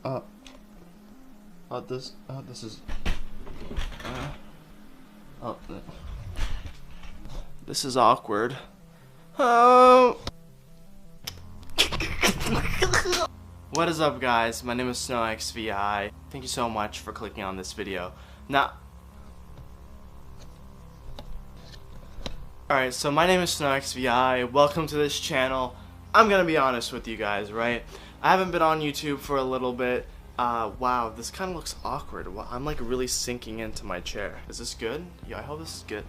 Uh, this is, oh, this is awkward. Oh. What is up, guys? My name is SnowXVI. Thank you so much for clicking on this video. Now, alright, so my name is SnowXVI. Welcome to this channel. I'm gonna be honest with you guys, right? I haven't been on YouTube for a little bit. Wow, this kind of looks awkward. I'm like really sinking into my chair. Is this good? Yeah, I hope this is good.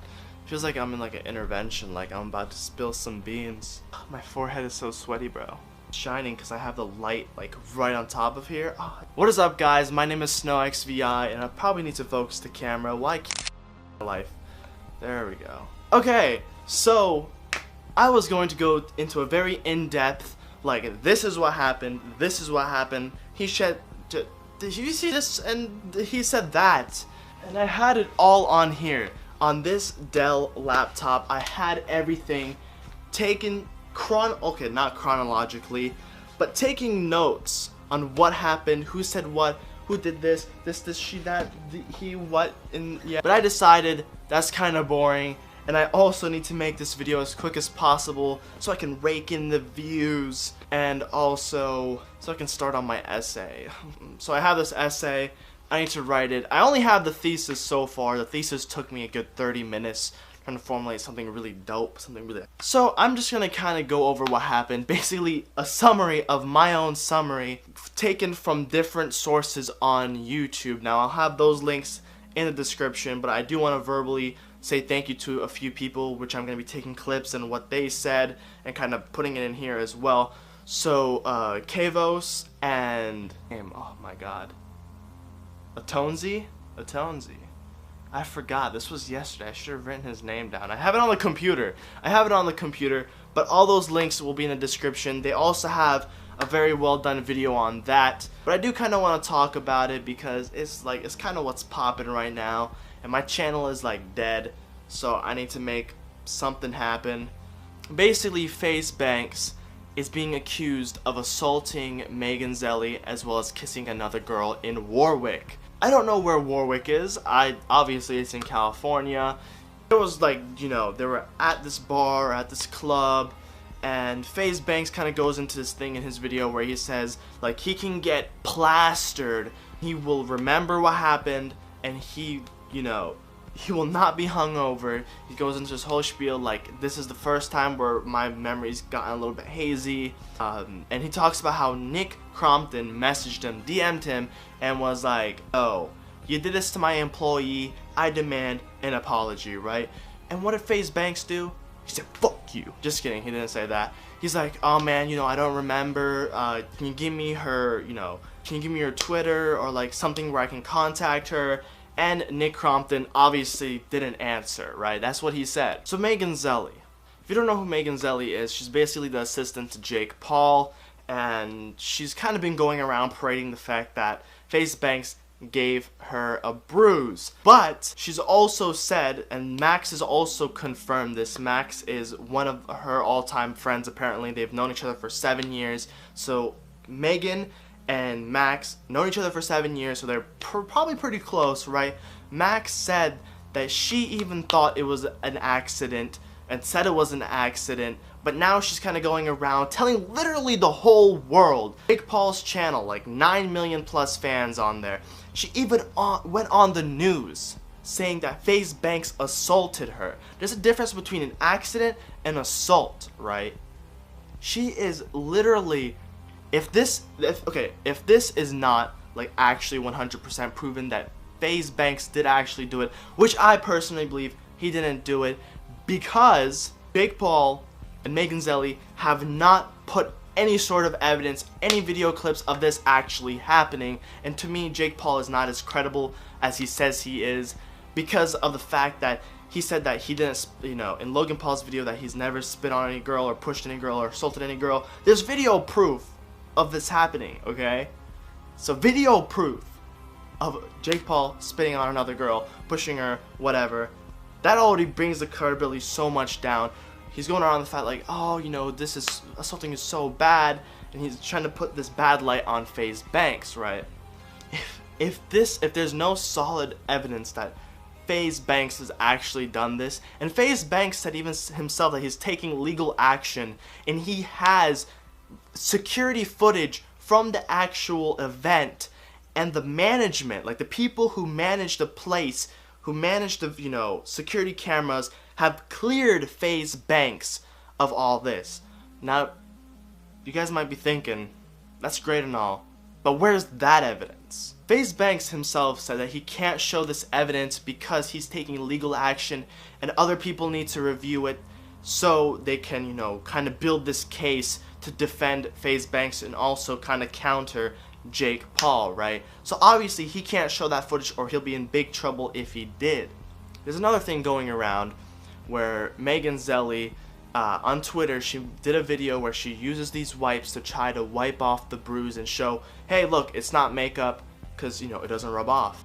Feels like I'm in like an intervention, like I'm about to spill some beans. My forehead is so sweaty, bro. It's shining because I have the light like right on top of here. Oh. What is up, guys? My name is SnowXVI, and I probably need to focus the camera. Why my life? There we go. Okay, so I was going to go into a very in-depth, like, this is what happened, this is what happened. He said, did you see this? And he said that. And I had it all on here. On this Dell laptop, I had everything taken, okay, not chronologically, but taking notes on what happened, who said what, who did this, she, that, he, what, and yeah. But I decided that's kind of boring. And I also need to make this video as quick as possible so I can rake in the views, and also so I can start on my essay. So I have this essay, I need to write it. I only have the thesis so far. The thesis took me a good 30 minutes trying to formulate something really dope, something really... So I'm just gonna kind of go over what happened. Basically a summary of my own summary taken from different sources on YouTube. Now I'll have those links in the description, but I do want to verbally say thank you to a few people, which I'm going to be taking clips and what they said and kind of putting it in here as well. So, Kavos and, oh my god, Atonzi? I forgot, this was yesterday, I should have written his name down. I have it on the computer, but all those links will be in the description. They also have a very well done video on that, but I do kind of want to talk about it because it's kind of what's popping right now. And my channel is like dead, so I need to make something happen. Basically, FaZe Banks is being accused of assaulting Megan Zelly as well as kissing another girl in Warwick. I don't know where Warwick is. Obviously it's in California. It was like, you know, they were at this bar, at this club, and FaZe Banks kind of goes into this thing in his video where he says like he can get plastered. He will remember what happened, and he, you know, he will not be hungover. He goes into this whole spiel like, this is the first time where my memory's gotten a little bit hazy. And he talks about how Nick Crompton messaged him, DM'd him, and was like, oh, you did this to my employee, I demand an apology, right? And what did FaZe Banks do? He said, fuck you. Just kidding, he didn't say that. He's like, oh man, you know, I don't remember, can you give me her, you know, can you give me her Twitter or like something where I can contact her? And Nick Crompton obviously didn't answer, right? That's what he said. So Megan Zelly. If you don't know who Megan Zelly is, she's basically the assistant to Jake Paul, and she's kind of been going around parading the fact that FaZe Banks gave her a bruise. But she's also said, and Max has also confirmed this, Max is one of her all-time friends apparently. They've known each other for 7 years. So Megan and Max known each other for 7 years, so they're probably pretty close, right? Max said that she even thought it was an accident and said it was an accident, but now she's kind of going around telling literally the whole world. Jake Paul's channel, like 9 million plus fans on there. She even went on the news saying that FaZe Banks assaulted her. There's a difference between an accident and assault, right? She is literally... If this is not like actually 100% proven that FaZe Banks did actually do it, which I personally believe he didn't do it, because Jake Paul and Megan Zelly have not put any sort of evidence, any video clips of this actually happening, and to me Jake Paul is not as credible as he says he is, because of the fact that he said that he didn't, you know, in Logan Paul's video that he's never spit on any girl or pushed any girl or assaulted any girl. There's video proof of this happening, okay? So video proof of Jake Paul spitting on another girl, pushing her, whatever, that already brings the credibility so much down. He's going around the fact like, oh, you know, this is, assaulting is so bad, and he's trying to put this bad light on FaZe Banks, right? If there's no solid evidence that FaZe Banks has actually done this, and FaZe Banks said even himself that he's taking legal action, and he has security footage from the actual event, and the management, like the people who manage the place, who manage the, you know, security cameras, have cleared FaZe Banks of all this. Now, you guys might be thinking, that's great and all, but where's that evidence? FaZe Banks himself said that he can't show this evidence because he's taking legal action and other people need to review it so they can, you know, kind of build this case to defend FaZe Banks and also kind of counter Jake Paul, right? So obviously he can't show that footage or he'll be in big trouble if he did. There's another thing going around where Megan Zelly on Twitter, she did a video where she uses these wipes to try to wipe off the bruise and show, hey, look, it's not makeup, because, you know, it doesn't rub off.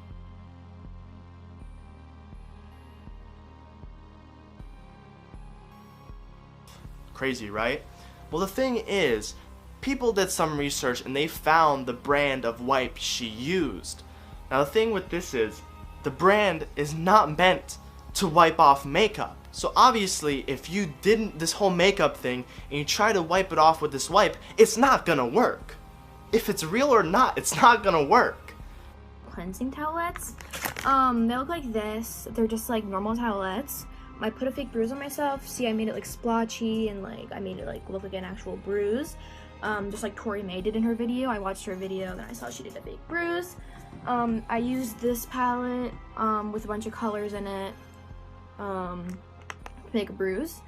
Crazy, right? Well, the thing is, people did some research and they found the brand of wipe she used. Now, the thing with this is, the brand is not meant to wipe off makeup. So obviously, if you didn't this whole makeup thing and you try to wipe it off with this wipe, it's not gonna work. If it's real or not, it's not gonna work. Cleansing towelettes. They look like this. They're just like normal towelettes. I put a fake bruise on myself. See, I made it like splotchy and like I made it like look like an actual bruise. Just like Tori May did in her video. I watched her video and I saw she did a fake bruise. I used this palette with a bunch of colors in it to make a bruise.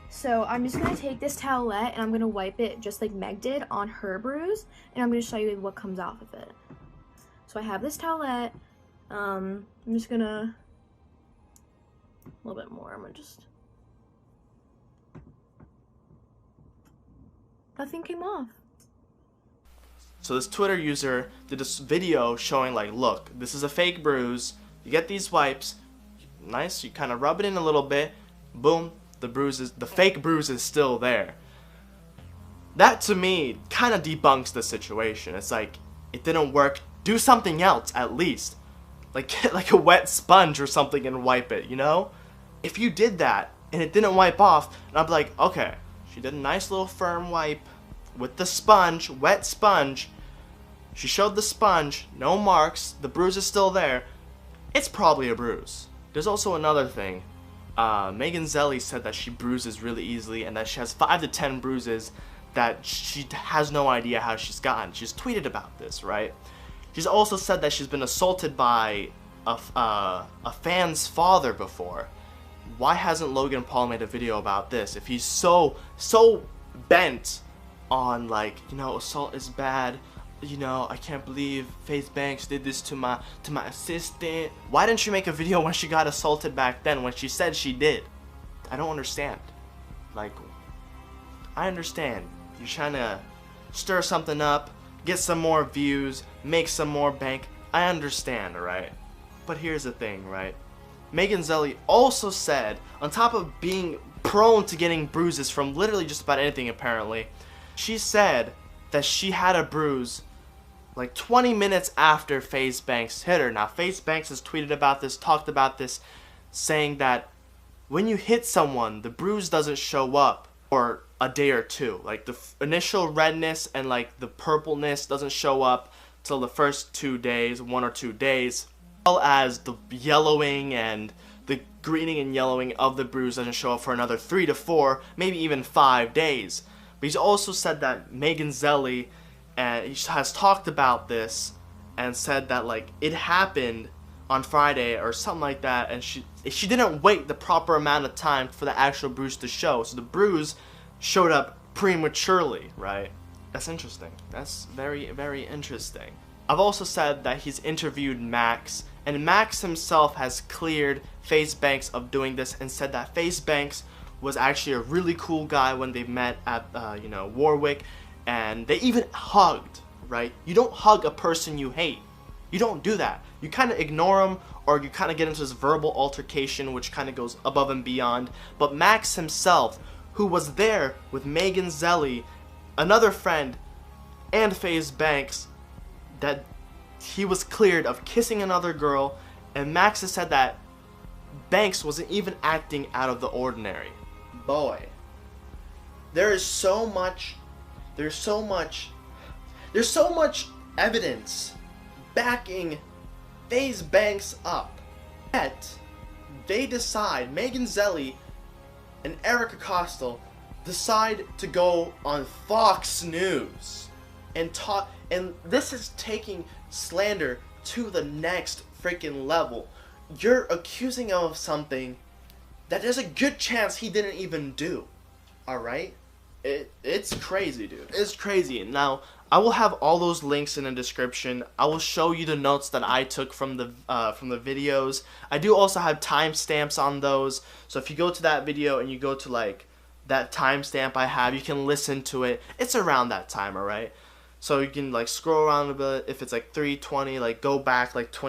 So I'm just gonna take this towelette and I'm gonna wipe it just like Meg did on her bruise, and I'm gonna show you what comes off of it. So I have this towelette. I'm just gonna a little bit more. I'm gonna just nothing came off. So this Twitter user did this video showing like, look, this is a fake bruise. You get these wipes, nice, you kind of rub it in a little bit, boom, the fake bruise is still there. That to me kind of debunks the situation. It's like, it didn't work, do something else at least. Like a wet sponge or something and wipe it, you know? If you did that and it didn't wipe off, and I'd be like, okay, she did a nice little firm wipe with the sponge, wet sponge. She showed the sponge, no marks, the bruise is still there. It's probably a bruise. There's also another thing. Megan Zelly said that she bruises really easily and that she has 5 to 10 bruises that she has no idea how she's gotten. She's tweeted about this, right? She's also said that she's been assaulted by a fan's father before. Why hasn't Logan Paul made a video about this? If he's so bent on, like, you know, assault is bad, you know, I can't believe FaZe Banks did this to my assistant. Why didn't she make a video when she got assaulted back then, when she said she did? I don't understand. Like, I understand. You're trying to stir something up, get some more views, make some more bank. I understand, alright? But here's the thing, right? Megan Zelly also said, on top of being prone to getting bruises from literally just about anything apparently, she said that she had a bruise like 20 minutes after FaZe Banks hit her. Now, FaZe Banks has tweeted about this, talked about this, saying that when you hit someone, the bruise doesn't show up for a day or two. Like, the initial redness and like the purpleness doesn't show up till the first 2 days, 1 or 2 days, as well as the yellowing and the greening and yellowing of the bruise doesn't show up for another 3 to 4, maybe even 5 days. But he's also said that Megan Zelly has talked about this and said that, like, it happened on Friday or something like that, and she didn't wait the proper amount of time for the actual bruise to show, so the bruise showed up prematurely, right? That's interesting. That's very, very interesting. I've also said that he's interviewed Max, and Max himself has cleared FaZe Banks of doing this and said that FaZe Banks was actually a really cool guy when they met at, you know, Warwick, and they even hugged, right? You don't hug a person you hate. You don't do that. You kind of ignore them, or you kind of get into this verbal altercation, which kind of goes above and beyond. But Max himself, who was there with Megan Zelly, another friend, and FaZe Banks that he was cleared of kissing another girl, and Max has said that Banks wasn't even acting out of the ordinary. Boy, there's so much evidence backing FaZe Banks up. Yet they decide, Megan Zelly and Erica Costel decide to go on Fox News and talk, and this is taking slander to the next freaking level. You're accusing him of something that there's a good chance he didn't even do. Alright? It's crazy, dude. It's crazy. Now, I will have all those links in the description. I will show you the notes that I took from the videos. I do also have timestamps on those. So if you go to that video and you go to like that timestamp I have, you can listen to it. It's around that time, alright? So you can like scroll around a bit. If it's like 3:20, like go back like 20